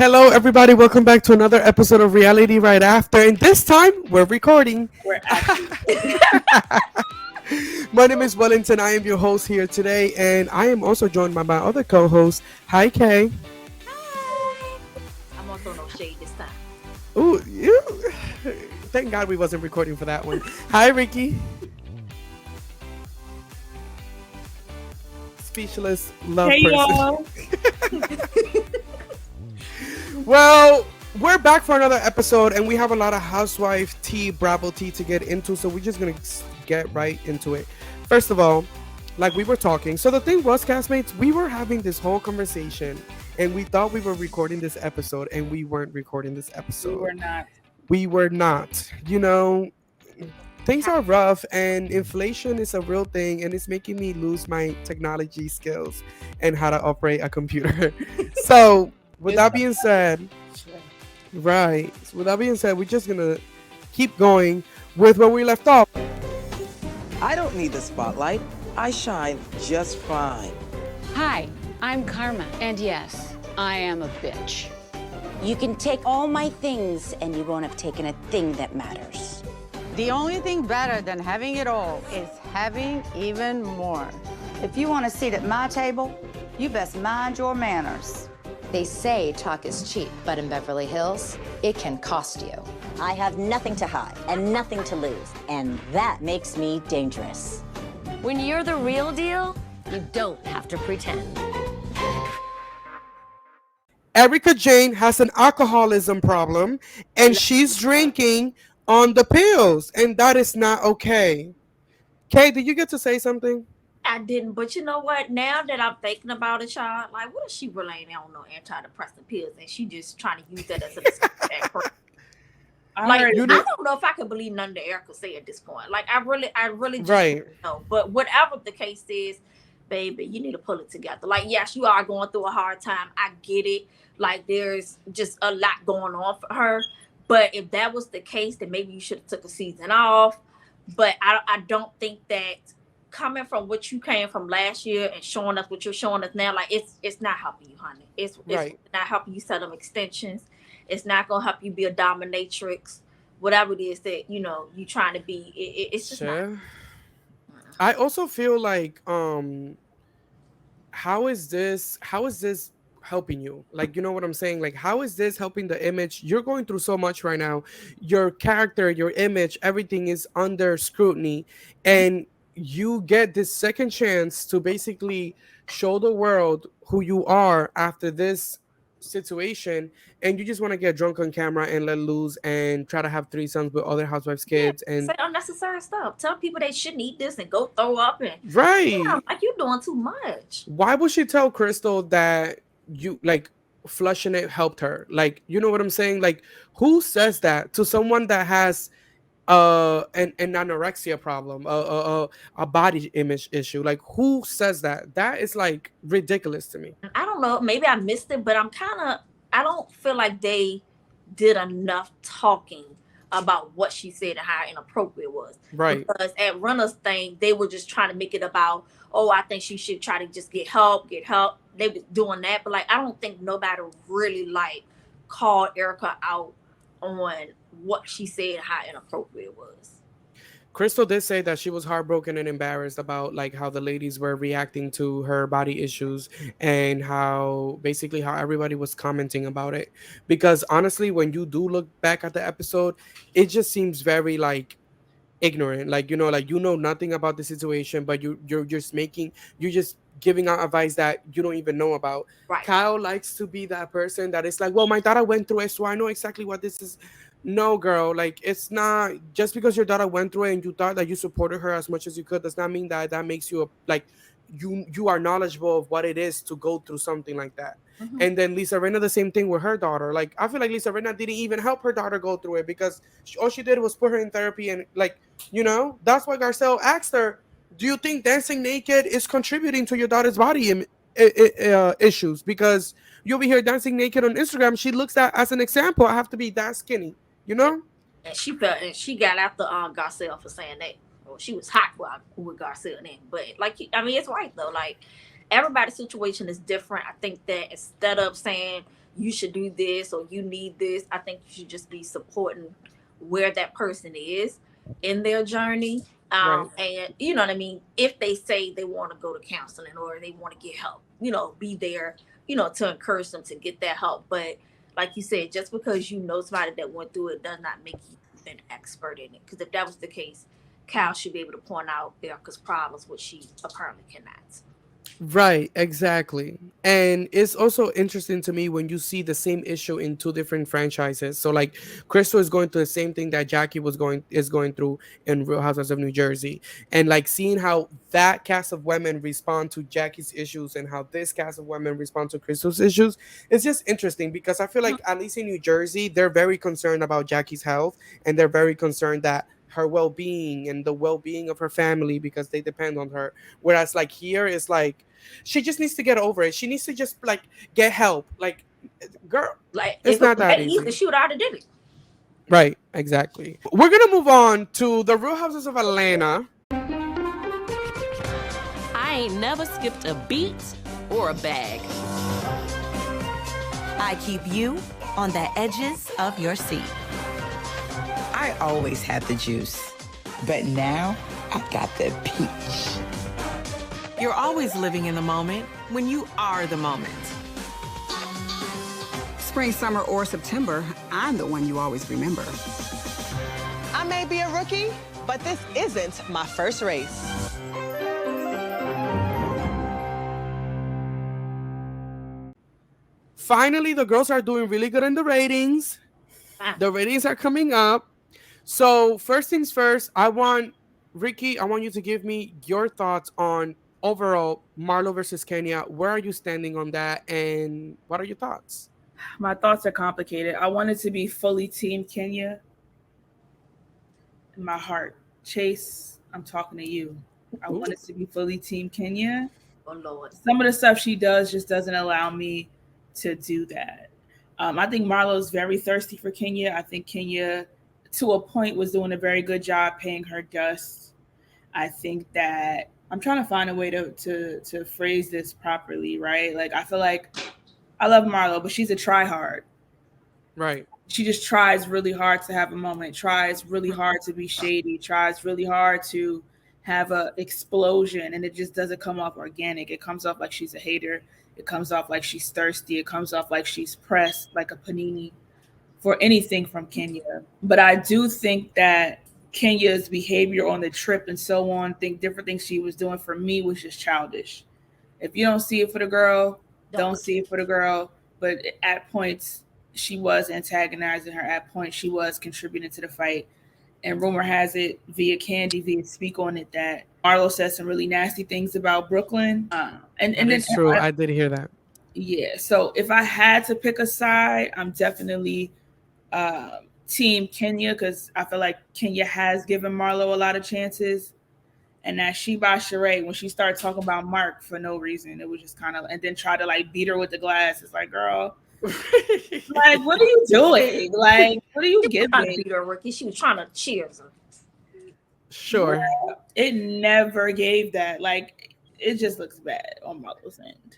Hello, everybody. Welcome back to another episode of Reality Right After. And this time, we're recording. We're actually. My name is Wellington. I am your host here today. And I am also joined by my other co host. Hi, Kay. Hi. I'm gonna throw no shade this time. Ooh, you. Thank God we wasn't recording for that one. Hi, Ricky. Speechless love Hey person. y'all. Well, we're back for another episode, and we have a lot of housewife tea, Bravo tea to get into, so we're just gonna get right into it. First of all, like we were talking, so the thing was, castmates, we were having this whole conversation, and we thought we were recording this episode, and we weren't recording this We episode. were not. We were not. Things are rough, and inflation is a real thing, and it's making me lose my technology skills and how to operate a computer. So, with that being said, right. So with that being said, we're just gonna keep going with where we left off. I don't need the spotlight. I shine just fine. Hi, I'm Karma, and yes, I am a bitch. You can take all my things and you won't have taken a thing that matters. The only thing better than having it all is having even more. If you want a seat at my table, you best mind your manners. They say talk is cheap, but in Beverly Hills, it can cost you. I have nothing to hide and nothing to lose, and that makes me dangerous. When you're the real deal, you don't have to pretend. Erica Jane has an alcoholism problem, and she's drinking on the pills, and that is not okay. Kay, did you get to say something? I didn't, but you know what? Now that I'm thinking about it, child, like, what if she really ain't on no antidepressant pills and she just trying to use that as an excuse to act crazy? Like, I don't know if I can believe nothing that Erica say at this point. Like, I really just Right. don't know. But whatever the case is, baby, you need to pull it together. Like, yes, you are going through a hard time. I get it. Like, there's just a lot going on for her. But if that was the case, then maybe you should have took a season off. But I don't think that coming from what you came from last year and showing us what you're showing us now, like it's not helping you, honey. It's Right. not helping you set them extensions. It's not gonna help you be a dominatrix, whatever it is that you trying to be. It's just not. Sure. I also feel like how is this helping you? Like, you know what I'm saying? Like, how is this helping the image? You're going through so much right now. Your character, your image, everything is under scrutiny, and you get this second chance to basically show the world who you are after this situation, and you just want to get drunk on camera and let loose and try to have threesomes with other housewives kids and Say unnecessary stuff. Tell people they shouldn't eat this and go throw up and right. like you're doing too much. Why would she tell Crystal that you like flushing it helped her? Like, you know what I'm saying? Like, who says that to someone that has an anorexia problem, a body image issue? Like, who says that? That is like ridiculous to me. I don't know. Maybe I missed it, but I don't feel like they did enough talking about what she said and how inappropriate it was. Right. Because at Runner's thing, they were just trying to make it about, oh, I think she should try to just get help. They was doing that, but like I don't think nobody really like called Erica out on what she said and how inappropriate it was. Crystal did say that she was heartbroken and embarrassed about like how the ladies were reacting to her body issues and how basically how everybody was commenting about it. Because honestly, when you do look back at the episode, it just seems very like ignorant. Like, like nothing about the situation, but you're just giving out advice that you don't even know about. Right. Kyle likes to be that person that is like, well, my daughter went through it, so I know exactly what this is. No, girl, like it's not just because your daughter went through it and you thought that you supported her as much as you could does not mean that that makes you like you are knowledgeable of what it is to go through something like that. Mhm. And then Lisa Rinna, the same thing with her daughter. Like, I feel like Lisa Rinna didn't even help her daughter go through it because all she did was put her in therapy. And like, that's why Garcelle asked her, do you think dancing naked is contributing to your daughter's body issues? Because you'll be here dancing naked on Instagram. She looks at as an example. I have to be that skinny, And she got after Garcelle for saying that. Well, she was hot with Garcelle then. But it's right though. Like everybody's situation is different. I think that instead of saying you should do this or you need this. I think you should just be supporting where that person is in their journey. Right. And you know what I mean? If they say they want to go to counseling or they want to get help, be there, to encourage them to get that help. But like you said, just because you know somebody that went through it does not make you an expert in it. Because if that was the case, Cal should be able to point out Erica's problems, which she apparently cannot. Right, exactly. And it's also interesting to me when you see the same issue in two different franchises. So like Crystal is going through the same thing that Jackie is going through in Real Housewives of New Jersey. And like seeing how that cast of women respond to Jackie's issues and how this cast of women respond to Crystal's issues, it's just interesting because I feel like at least in New Jersey, they're very concerned about Jackie's health and they're very concerned that her well-being and the well-being of her family because they depend on her. Whereas like here is like she just needs to get over it. She needs to just like get help. Like, girl, Like it's if it not was that that easy. easy, she would already did it. Right, exactly. We're gonna move on to the Real Houses of Atlanta. I ain't never skipped a beat or a bag. I keep you on the edges of your seat. I always had the juice, but now I got the peach. You're always living in the moment when you are the moment. Spring, summer, or September, I'm the one you always remember. I may be a rookie, but this isn't my first race. Finally, the girls are doing really good in the ratings. The ratings are coming up. So first things first, Ricky, I want you to give me your thoughts on overall Marlo versus Kenya. Where are you standing on that and what are your thoughts? My thoughts are complicated. I wanted to be fully team Kenya. In my heart. Chase, I'm talking to you. I wanted to be fully team Kenya. Oh Lord. Some of the stuff she does just doesn't allow me to do that. I think Marlo's very thirsty for Kenya. I think Kenya, to a point, was doing a very good job paying her dust. I think that I'm trying to find a way to phrase this properly, right? Like, I feel like I love Marlo, but she's a try-hard. Right. She just tries really hard to have a moment, tries really hard to be shady, tries really hard to have a explosion, and it just doesn't come off organic. It comes off like she's a hater. It comes off like she's thirsty. It comes off like she's pressed like a panini for anything from Kenya. But I do think that Kenya's behavior on the trip and so on, think different things she was doing for me was just childish. If you don't see it for the girl, don't see it for the girl. But at points, she was antagonizing her. At points, she was contributing to the fight. And rumor has it, via Speak On It, that Marlo said some really nasty things about Brooklyn. And it's true. I did hear that. Yeah. So if I had to pick a side, I'm definitely team Kenya, because I feel like Kenya has given Marlo a lot of chances. And that she by Sheree, when she started talking about Mark for no reason, it was just kind of, and then try to like beat her with the glass. It's like, girl, like, what are you doing? Like, what are you giving? Trying to beat her, Ricky. She was trying to cheers her. Sure. Yeah, it never gave that. Like, it just looks bad on Marlo's end.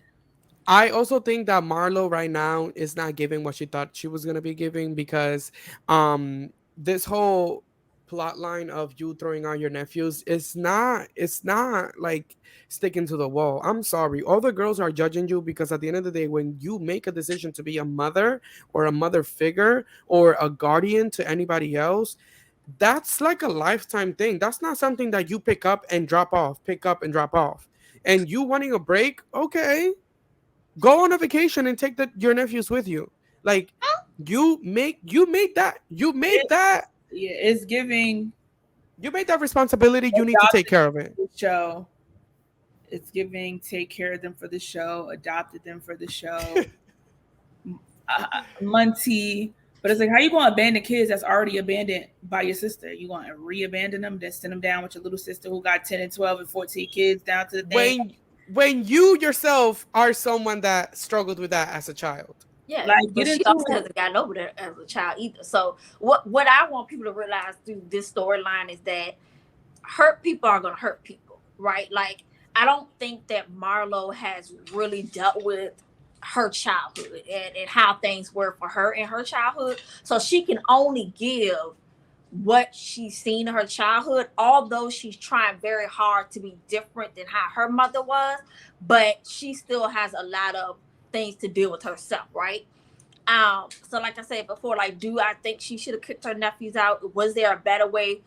I also think that Marlo right now is not giving what she thought she was gonna be giving, because this whole plot line of you throwing out your nephews, it's not like sticking to the wall. I'm sorry, all the girls are judging you because at the end of the day, when you make a decision to be a mother or a mother figure or a guardian to anybody else, that's like a lifetime thing. That's not something that you pick up and drop off. And you wanting a break, okay, go on a vacation and take your nephews with you. Like, you made that. Yeah, it's giving. You made that responsibility. You need to take care of it. Show. It's giving. Take care of them for the show. Adopted them for the show. Munty. But it's like, how you going to abandon kids that's already abandoned by your sister? You want to re-abandon them, then send them down with your little sister who got 10 and 12 and 14 kids down to the thing? When you yourself are someone that struggled with that as a child. Yeah, like, but she also hasn't gotten over that as a child either. So what I want people to realize through this storyline is that hurt people are going to hurt people, right? Like, I don't think that Marlo has really dealt with her childhood and how things were for her in her childhood. So she can only give what she's seen in her childhood, although she's trying very hard to be different than how her mother was, but she still has a lot of things to deal with herself, right? So like I said before, like, do I think she should have kicked her nephews out? Was there a better way,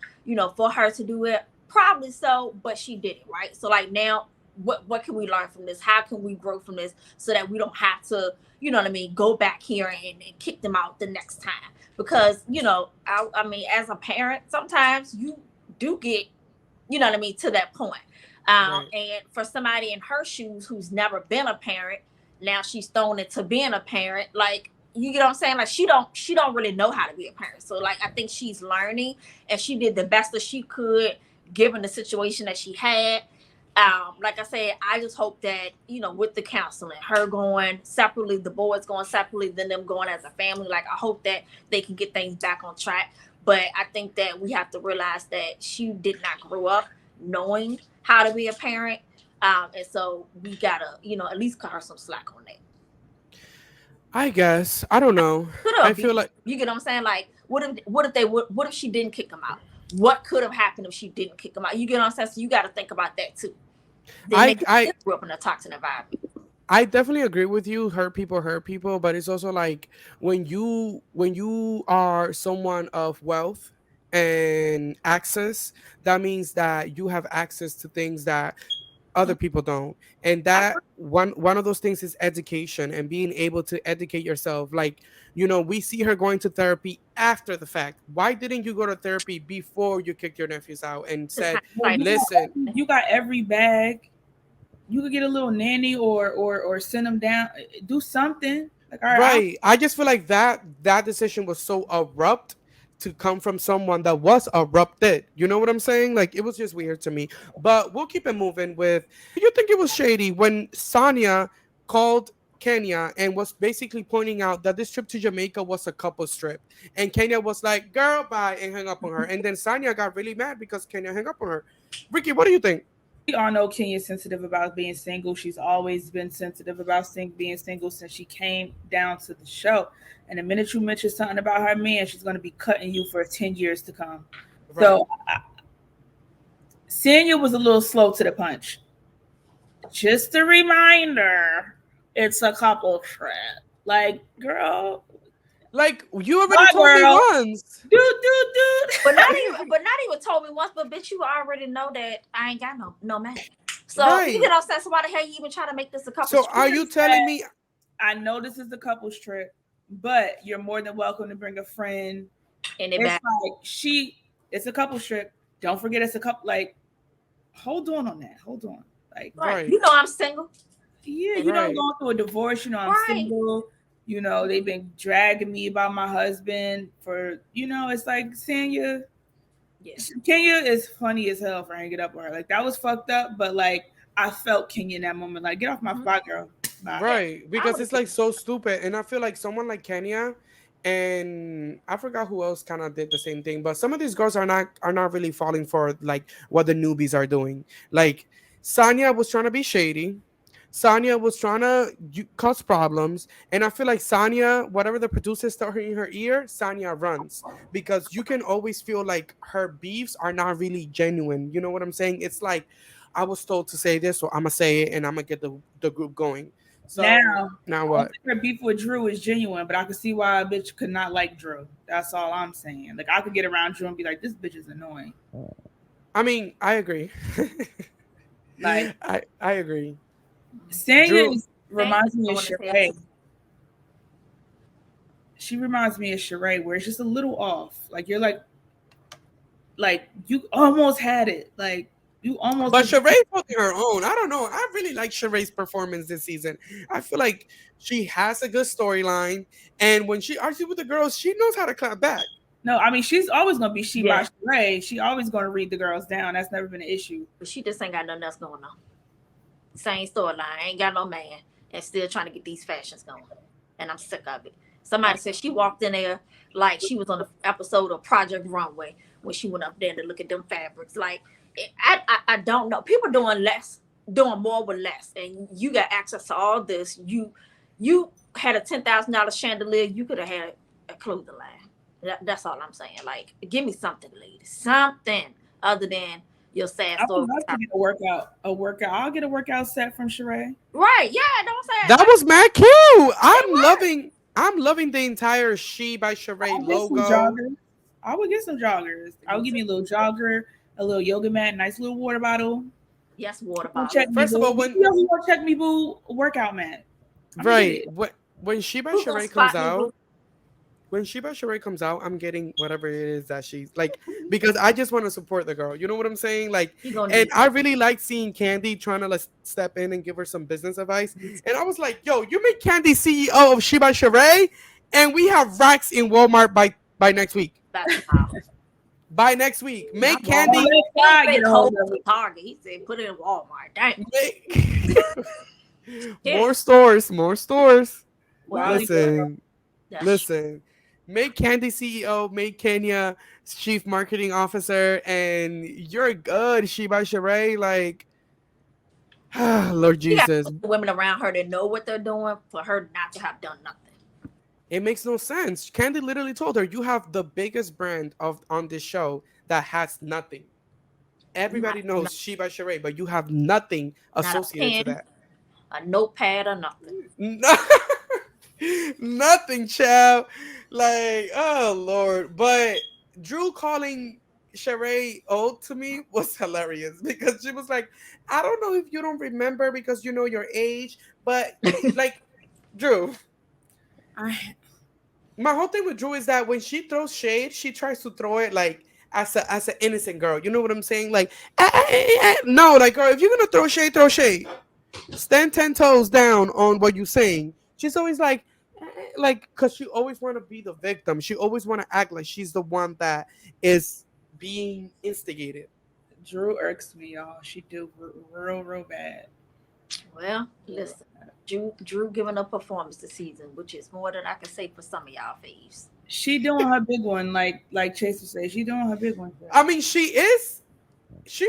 for her to do it? Probably so, but she did it, right? So like now, what can we learn from this? How can we grow from this so that we don't have to, go back here and kick them out the next time? Because, I mean, as a parent, sometimes you do get, to that point. Right. And for somebody in her shoes who's never been a parent, now she's thrown into being a parent, like, you get what I'm saying? Like, she don't really know how to be a parent. So like, I think she's learning, and she did the best that she could given the situation that she had. Like I said, I just hope that, with the counseling, her going separately, the boys going separately, then them going as a family, like, I hope that they can get things back on track. But I think that we have to realize that she did not grow up knowing how to be a parent. And so we gotta, at least cut her some slack on that. I guess. I don't know. I feel like, you get what I'm saying? Like, what if she didn't kick him out? What could have happened if she didn't kick him out? You get what I'm saying? So you got to think about that too. I grew up in a toxic environment. I definitely agree with you. Hurt people, but it's also like when you are someone of wealth and access, that means that you have access to things that other people don't, and that one of those things is education and being able to educate yourself. Like, we see her going to therapy after the fact. Why didn't you go to therapy before you kicked your nephews out and said, listen, you got every bag, you could get a little nanny or send them down, do something like, all right. I just feel like that decision was so abrupt to come from someone that was erupted. You know what I'm saying? Like, it was just weird to me. But we'll keep it moving with, do you think it was shady when Sonia called Kenya and was basically pointing out that this trip to Jamaica was a couple trip? And Kenya was like, girl, bye, and hung up on her. And then Sonia got really mad because Kenya hung up on her. Ricky, what do you think? We all know Kenya's sensitive about being single. She's always been sensitive about being single since she came down to the show. And the minute you mention something about her man, she's going to be cutting you for 10 years to come. Right. So, Sanya was a little slow to the punch. Just a reminder, it's a couple trip. Like, girl. Like, you already told me once. Dude. But not even told me once, but bitch, you already know that I ain't got no man. So, right. You know, so why the hell you even trying to make this a couple trip? So, are you telling me? I know this is a couple's trip, but you're more than welcome to bring a friend. And it's like it's a couple trip. Don't forget it's a couple. Like, hold on that. Hold on. Like, right. You know I'm single. Yeah, you don't go through a divorce. You know I'm single. You know they've been dragging me about my husband for. It's like Sanya. Yes. Kenya is funny as hell for hanging up with her. Like, that was fucked up, but like I felt Kenya in that moment. Like, get off my spot, girl. Bye. Right, because it's like so stupid, and I feel like someone like Kenya, and I forgot who else kind of did the same thing. But some of these girls are not really falling for like what the newbies are doing. Like, Sonia was trying to be shady. Sonia was trying to cause problems, and I feel like Sonia, whatever the producers tell her in her ear, Sonia runs, because you can always feel like her beefs are not really genuine. You know what I'm saying? It's like, I was told to say this, so I'm gonna say it, and I'm gonna get the group going. So now what? Her beef with Drew is genuine, but I can see why a bitch could not like Drew. That's all I'm saying. Like, I could get around Drew and be like, this bitch is annoying. I mean, I agree. Like, I agree. Sanya reminds me of Sheree. She reminds me of Sheree, where it's just a little off. Like, you're like you almost had it. Like, you almost. But Sheree's holding her own. I don't know. I really like Sheree's performance this season. I feel like she has a good storyline, and when she argues with the girls, she knows how to clap back. No, I mean, she's always gonna be by Sheree. She always gonna read the girls down. That's never been an issue. But she just ain't got nothing else going on. Same storyline. Ain't got no man, and still trying to get these fashions going. And I'm sick of it. Somebody said she walked in there like she was on the episode of Project Runway when she went up there to look at them fabrics. Like, I don't know. People doing more with less, and you got access to all this. You You had a $10,000 chandelier, you could have had a clothing line. That's all I'm saying. Like, give me something, ladies, something other than your sad I would story. love to get a workout. I'll get a workout set from Sheree. Right? Yeah, don't say That was mad cute. I'm loving the entire She by Sheree logo. I would get some joggers. I would give you a little jogger, a little yoga mat, nice little water bottle. Yes, water Don't bottle. check me, First of boo. all, when You don't check me, boo, workout mat. right when She by Who gonna Sheree spot comes me, boo? out, when She by Sheree comes out, I'm getting whatever it is that she's like, because I just want to support the girl. You know what I'm saying? Like, You gonna and need I really like seeing Candy trying to like step in and give her some business advice. And I was like, yo, you make Candy CEO of She by Sheree, and we have racks in Walmart by next week. By next week, make Candy. He ain't say cold to Target. He said put it in Walmart. Dang. More stores, more stores. Well, Listen. Make Candy CEO, make Kenya Chief Marketing Officer, and you're good, She by Sheree. Like, Lord Jesus. Women around her that know what they're doing for her not to have done nothing. It makes no sense. Candy literally told her, you have the biggest brand on this show that has nothing. Everybody knows She by Sheree, but you have nothing associated to that. A notepad or nothing. Nothing, child. Like, oh Lord. But Drew calling Sheree old to me was hilarious because she was like, I don't know if you don't remember because you know your age, but like, Drew. My whole thing with Drew is that when she throws shade, she tries to throw it like as an innocent girl. You know what I'm saying? Like, no, like, girl, if you're gonna throw shade, throw shade. Stand 10 toes down on what you're saying. She's always like, because she always want to be the victim. She always want to act like she's the one that is being instigated. Drew irks me, y'all. She do real bad. Well, listen, Drew giving a performance this season, which is more than I can say for some of y'all faves. She doing her big one, like Chaser said. She doing her big one. I mean, she is.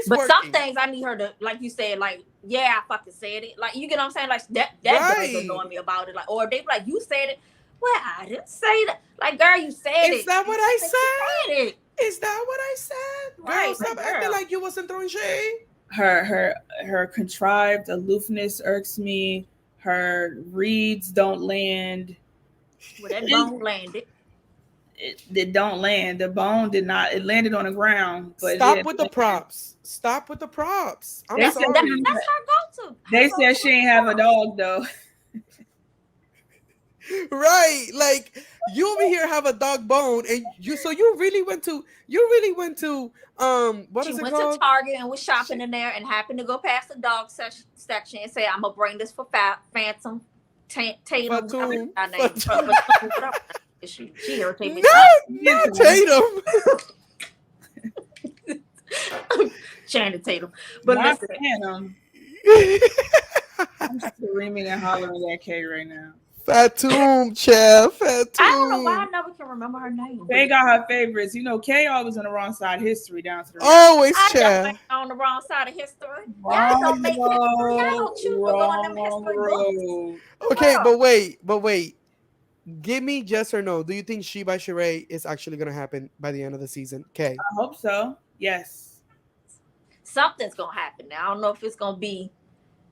But working. some things I need her to, like you said, like, yeah, I fucking said it. Like, you get what I'm saying? Like, that right. does annoy me about it. Like, or they be like, you said it. Well, I didn't say that. Like, girl, you said it. Is that what I said? It. Is that what I said? Right, girl, stop acting like you wasn't throwing shade. Her contrived aloofness irks me. Her reads don't land. Well, that bone landed. It don't land. The bone did not. It landed on the ground. But Stop with the props. Stop with the props. I'm sorry. That's her go-to. They said she ain't have a dog though. Right, like you over here have a dog bone, and you really went to what is it called? She went to Target and was shopping in there and happened to go past the dog section and say, "I'm gonna bring this for Phantom Tatum." She irritated me. Not Tatum. Channing Tatum, but not listen. I'm screaming and hollering at Kay right now. Fatum, Chef. Fatum. I don't know why I never can remember her name. Kay got her favorites. You know, Kay always on the wrong side of history down to the right. Always, Chef. On the wrong side of history. Y'all don't make history. Y'all don't choose to go on them history books. Okay, but wait. Give me yes or no. Do you think She by Sheree is actually gonna happen by the end of the season? Okay. I hope so. Yes. Something's gonna happen. Now I don't know if it's gonna be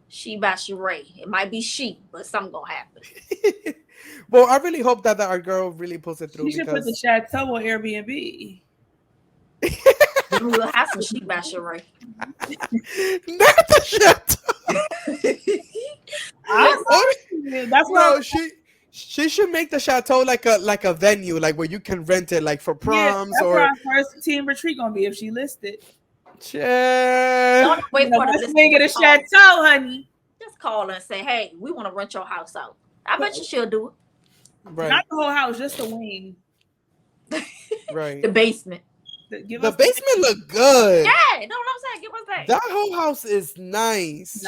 She by Sheree. It might be she, but something gonna happen. Well, I really hope that our girl really pulls it through. You should put the chateau on Airbnb. We'll have some She by Sheree. Not the chateau. That's what she should make the chateau like a venue, like where you can rent it, like for proms that's or. Where our first team retreat gonna be if she listed. Don't wait for the thing at a chateau, honey. Just call her and say, "Hey, we want to rent your house out." I bet you she'll do it. Right. Not the whole house, just the wing. Right. The basement. The basement look good. Yeah, you know what I'm saying? Give us that. That whole house is nice.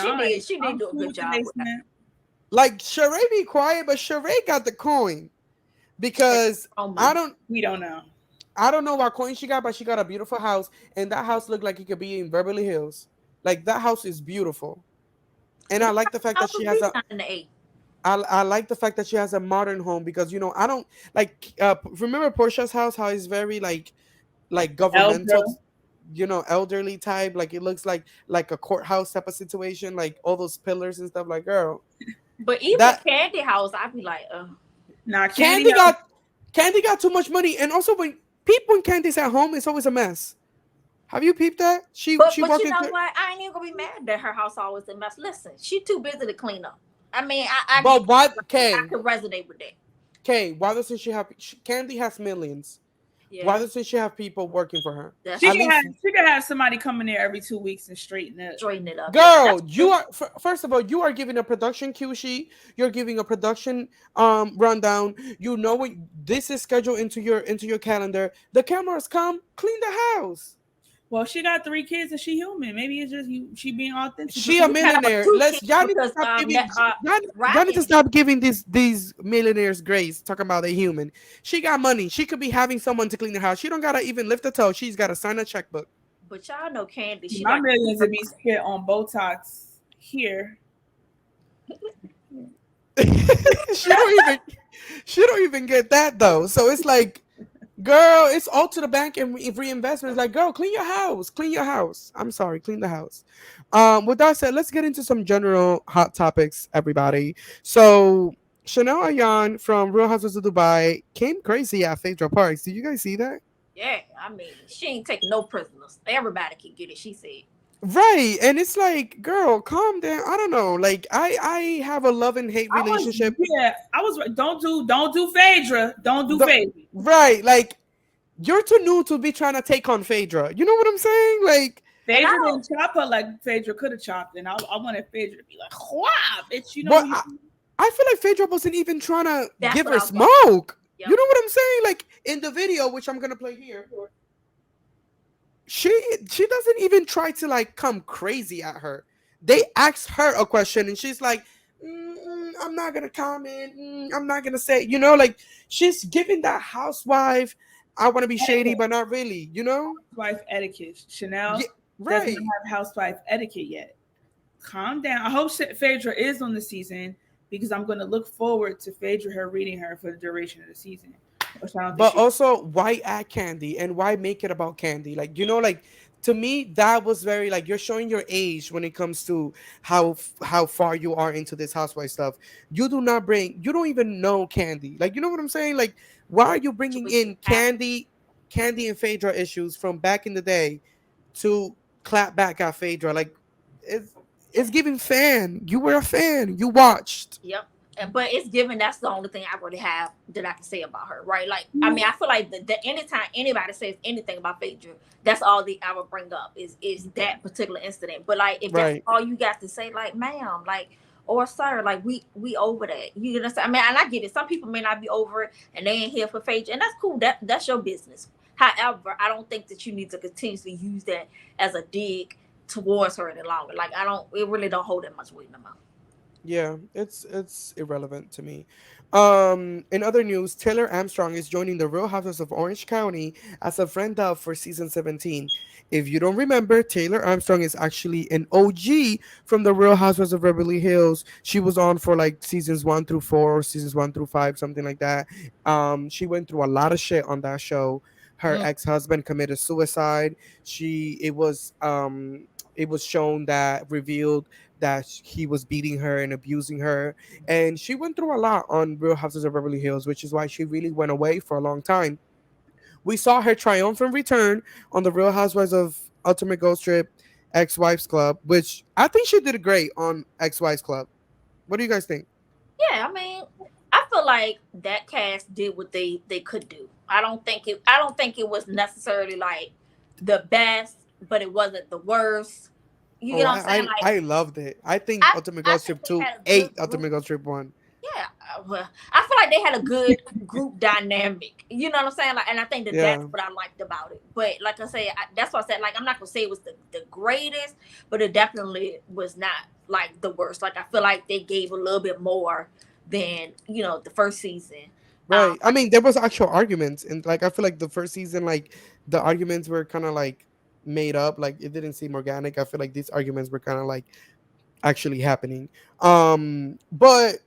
She did do a good job with that. Like Sheree be quiet, but Sheree got the coin because we don't know. I don't know what coin she got, but she got a beautiful house, and that house looked like it could be in Beverly Hills. Like that house is beautiful, and I like the fact that she has I like the fact that she has a modern home because I don't like remember Portia's house, how it's very like governmental, Elder. elderly type, like it looks like a courthouse type of situation, like all those pillars and stuff, like girl, But even that Candy House, I'd be like, Nah, Candy got Candy got too much money. And also when people in Candy's at home, it's always a mess. Have you peeped that? She but you walking know through. what? I ain't even gonna be mad that her house always a mess. Listen, she too busy to clean up. I mean, I get But why, I Kay? could resonate with that. Kay, why doesn't she have? Candy has millions. Why Yeah, doesn't she have people working for her? that's She At true. can have least, she can have somebody come in there every 2 weeks and straighten it. Straighten it up. Yeah, girl, that's you true. are first of all, you are giving a production cue sheet. You're giving a production rundown. You know what this is scheduled into your calendar. The cameras come, clean the house. Well, she got 3 kids and she human. Maybe it's just she being authentic. She Because a She got millionaire. two Let's kids y'all need to because stop giving y'all need to Ryan. stop giving these millionaires grace. Talking about they human. She got money. She could be having someone to clean the house. She don't gotta even lift a toe. She's gotta sign a checkbook. But y'all know Candy. She my like millions would be spent on Botox here. she don't even she don't even get that though. So it's like, girl, it's all to the bank and reinvestment. It's like, girl, clean your house. Clean your house. I'm sorry, clean the house. With that said, let's get into some general hot topics, everybody. So Chanel Ayan from Real Houses of Dubai came crazy at Phaedra Parks. Did you guys see that? yeah. I mean, she ain't taking no prisoners. Everybody can get it. She said. Right. And it's like, girl, calm down. I don't know. Like I have a love and hate relationship. I was don't do Phaedra. Don't do The- Phaedra. right. Like you're too new to be trying to take on Phaedra. You know what I'm saying? Like Phaedra didn't chop her like Phaedra could have chopped, and I wanted Phaedra to be like, "Wow, bitch!" You know. But I feel like Phaedra wasn't even trying to That's give what her I was about to say. smoke. Yep. You know what I'm saying? Like in the video, which I'm gonna play here, she doesn't even try to like come crazy at her. They asked her a question and she's like, I'm not gonna comment. I'm not gonna say. Like she's giving that housewife. I want to be shady, but not really. Housewife etiquette. Chanel Yeah, doesn't right. have housewife etiquette yet. Calm down. I hope Phaedra is on the season because I'm going to look forward to Phaedra her reading her for the duration of the season. Which I don't think But she- also, why add Candy and why make it about Candy? Like, like to me, that was very like you're showing your age when it comes to how far you are into this housewife stuff. You don't even know Candy. Like, you know what I'm saying? Like, why are you bringing in Candy and Phaedra issues from back in the day to clap back at Phaedra? Like, it's giving fan. You were a fan. You watched. Yep. But it's given that's the only thing I really have that I can say about her, right? Like, I mean, I feel like the anytime anybody says anything about Phaedra, that's all I would bring up is that particular incident. But like, if that's all you got to say, like, ma'am, like, or sir, like we over that. You understand? I mean, and I get it. Some people may not be over it and they ain't here for Phaedra, and that's cool. That's your business. However, I don't think that you need to continuously use that as a dig towards her any longer. Like, it really don't hold that much weight no more. Yeah, it's irrelevant to me. In other news, Taylor Armstrong is joining the Real Houses of Orange County as a friend of for season 17. If you don't remember, Taylor Armstrong is actually an OG from the Real Housewives of Beverly Hills. She was on for like seasons 1 through 4 or seasons 1 through 5, something like that. She went through a lot of shit on that show. Her ex-husband committed suicide. It was shown that revealed that he was beating her and abusing her. And she went through a lot on Real Houses of Beverly Hills, which is why she really went away for a long time. We saw her triumphant return on the Real Housewives of Ultimate Ghost Trip Ex-Wives Club, which I think she did great on Ex-Wives Club. What do you guys think? Yeah, I mean, I feel like that cast did what they could do. I don't think it was necessarily like the best, but it wasn't the worst. You know what I'm saying? Like, I loved it. I think Ultimate Ghost Trip 2 ate Ultimate Ghost Trip 1. Yeah, well, I feel like they had a good group dynamic. You know what I'm saying? Like, and I think that's what I liked about it. But like I said, that's why I said, like, I'm not gonna say it was the greatest, but it definitely was not like the worst. Like, I feel like they gave a little bit more than the first season. Right. I mean, there was actual arguments, and like I feel like the first season, like the arguments were kind of like made up. Like it didn't seem organic. I feel like these arguments were kind of like actually happening. But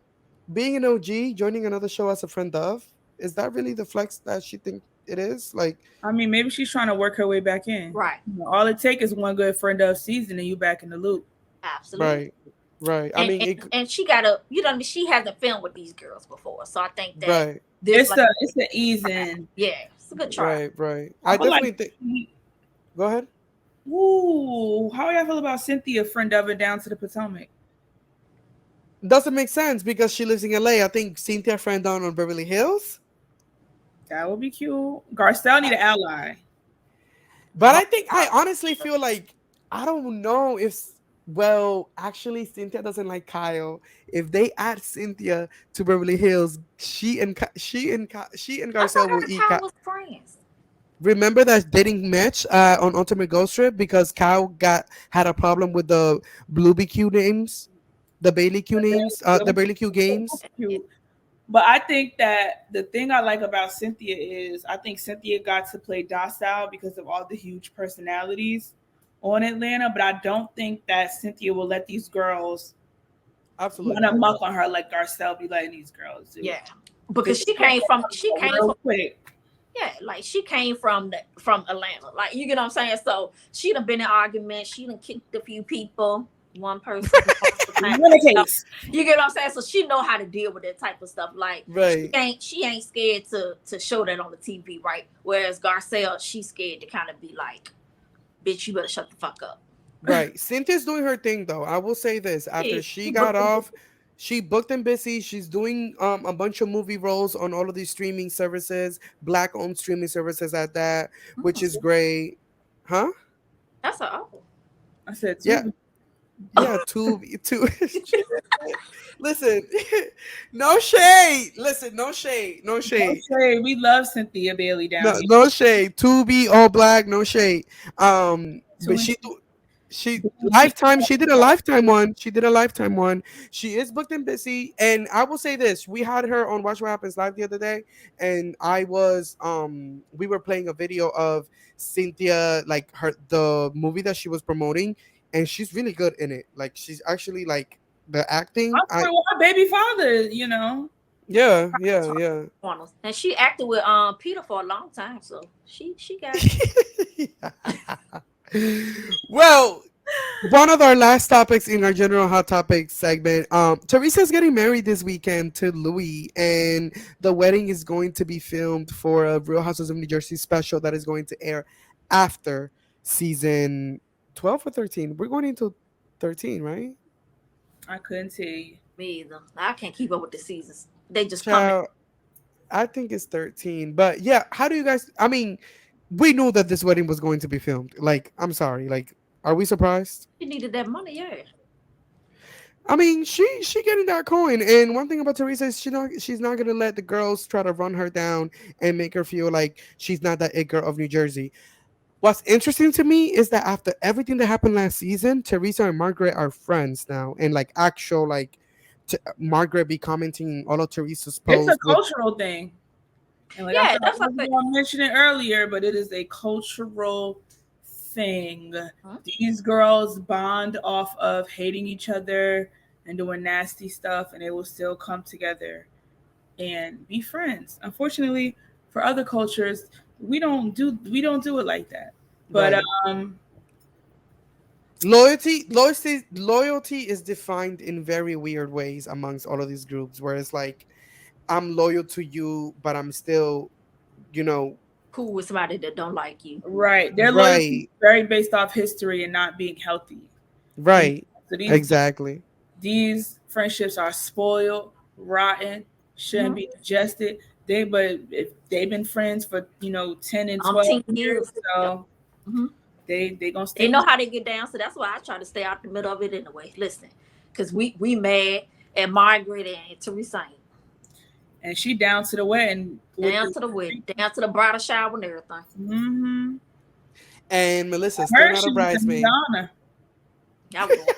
being an OG, joining another show as a friend of, is that really the flex that she think it is? Like, I mean, maybe she's trying to work her way back in. Right. All it takes is one good friend of season, and you back in the loop. Absolutely. right. I mean, And she gotta, you know what I mean, she hasn't filmed with these girls before. So I think that right. this It's an ease in. Yeah, it's a good try. Right. I definitely think. Go ahead. Ooh, how y'all feel about Cynthia, friend of it, down to the Potomac? Doesn't make sense because she lives in LA. I think Cynthia friend down on Beverly Hills. That would be cute. Garcelle need an ally. But I honestly feel like I don't know if actually Cynthia doesn't like Kyle. If they add Cynthia to Beverly Hills, she and Garcelle will eat. Kyle was friends. Remember that dating match on Ultimate Ghost Trip because Kyle had a problem with the Blue BQ names, the Bailey Q names, the Bailey Q games. But I think that the thing I like about Cynthia is I think Cynthia got to play docile because of all the huge personalities on Atlanta. But I don't think that Cynthia will let these girls run amok on her like Garcelle be letting these girls do. Yeah, because she came from quick. Yeah, like she came from Atlanta. Like, you get what I'm saying? So she done been in arguments. She done kicked a few people. One person. You get what I'm saying? So she know how to deal with that type of stuff. Like, she ain't scared to show that on the TV, right? Whereas Garcelle, she's scared to kind of be like, bitch, you better shut the fuck up. Right. Cynthia's doing her thing though. I will say this. After she got off, she booked and busy. She's doing a bunch of movie roles on all of these streaming services, black-owned streaming services at that, which is great. Huh? That's I said yeah. Yeah, Tubi. Listen, no shade. Listen, no shade. No shade. We love Cynthia Bailey down here. No shade. Tubi, all black, no shade. But she Lifetime. She did a Lifetime one. She is booked and busy. And I will say this: we had her on Watch What Happens Live the other day, and we were playing a video of Cynthia, like the movie that she was promoting. And she's really good in it. Like, she's actually like the acting. I'm my baby father, you know. Yeah. And she acted with Peter for a long time, so she got it. Well, one of our last topics in our general hot topics segment. Teresa's getting married this weekend to Louis, and the wedding is going to be filmed for a Real Housewives of New Jersey special that is going to air after season 12 or 13. We're going into 13, right? I couldn't tell you. Me either. I can't keep up with the seasons. They just come. I think it's 13. But yeah, how do you guys? I mean, we knew that this wedding was going to be filmed. Like, I'm sorry. Like, are we surprised? She needed that money, yeah. I mean, she getting that coin. And one thing about Teresa is she's not gonna let the girls try to run her down and make her feel like she's not that it girl of New Jersey. What's interesting to me is that after everything that happened last season, Teresa and Margaret are friends now, and like actual Margaret be commenting all of Teresa's posts. It's a cultural thing. And like that's what I mentioned it earlier, but it is a cultural thing. These girls bond off of hating each other and doing nasty stuff, and they will still come together and be friends. Unfortunately, for other cultures, we don't do it like that. But loyalty is defined in very weird ways amongst all of these groups, where it's like, I'm loyal to you, but I'm still, cool with somebody that don't like you. Right. Their loyalty is very based off history and not being healthy. Right. So exactly. These friendships are spoiled, rotten, shouldn't be digested. If they've been friends for 10 and 12 years, so they gonna stay. They know how to get down, so that's why I try to stay out the middle of it anyway. Listen, because we mad at Margaret and Teresa, and she down to the wedding, down to the bridal shower and everything. Mm-hmm. And Melissa still not a bridesmaid. Not the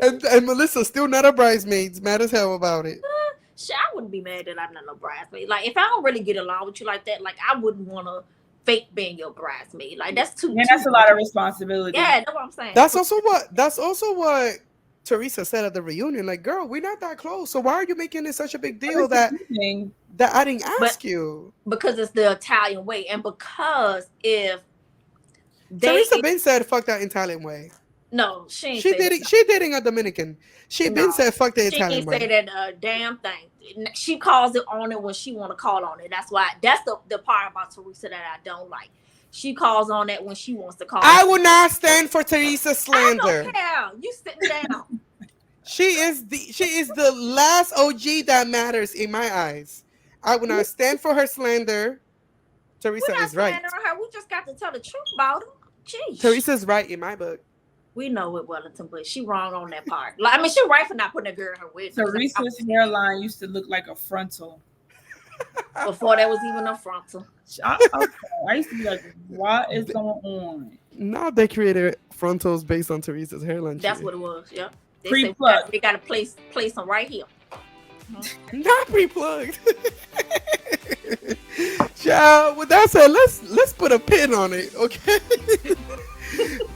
and Melissa still not a bridesmaid. Mad as hell about it. I wouldn't be mad that I'm not no bridesmaid. Like, if I don't really get along with you like that, like, I wouldn't want to fake being your bridesmaid. Like, that's too. Yeah, that's a lot of responsibility. Yeah, that's what I'm saying. That's also what Teresa said at the reunion, like, girl, we're not that close. So why are you making it such a big deal What is that the thing? I didn't ask you? Because it's the Italian way, and because if Teresa been said fuck that Italian way. No, she ain't She did it. She did it a Dominican. She been said fuck the Italian way. She ain't say that damn thing. She calls it on it when she want to call on it. That's the part about Teresa that I don't like. She calls on it when she wants to call. I will not stand for Teresa slander. I don't care. You sitting down. She is the last OG that matters in my eyes. I will not stand for her slander. Teresa is right. Her. We just got to tell the truth about her. Jeez. Teresa's right in my book. We know it, Wellington, but she wrong on that part. Like, I mean, she right for not putting a girl in her wedding. Teresa's hairline used to look like a frontal. Before there was even a frontal. I used to be like, what is going on? Now they created frontals based on Teresa's hairline. That's what it was, yeah. Pre-plugged. They got to place them right here. Not pre-plugged. Child, with that said, let's put a pin on it, okay?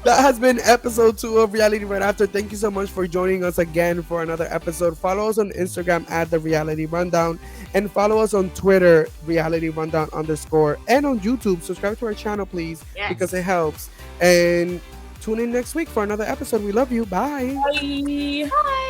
That has been episode 2 of Reality Right After. Thank you so much for joining us again for another episode. Follow us on Instagram at The Reality Rundown, and follow us on Twitter, Reality Rundown _ and on YouTube. Subscribe to our channel, please, because it helps. And tune in next week for another episode. We love you. Bye. Bye. Bye.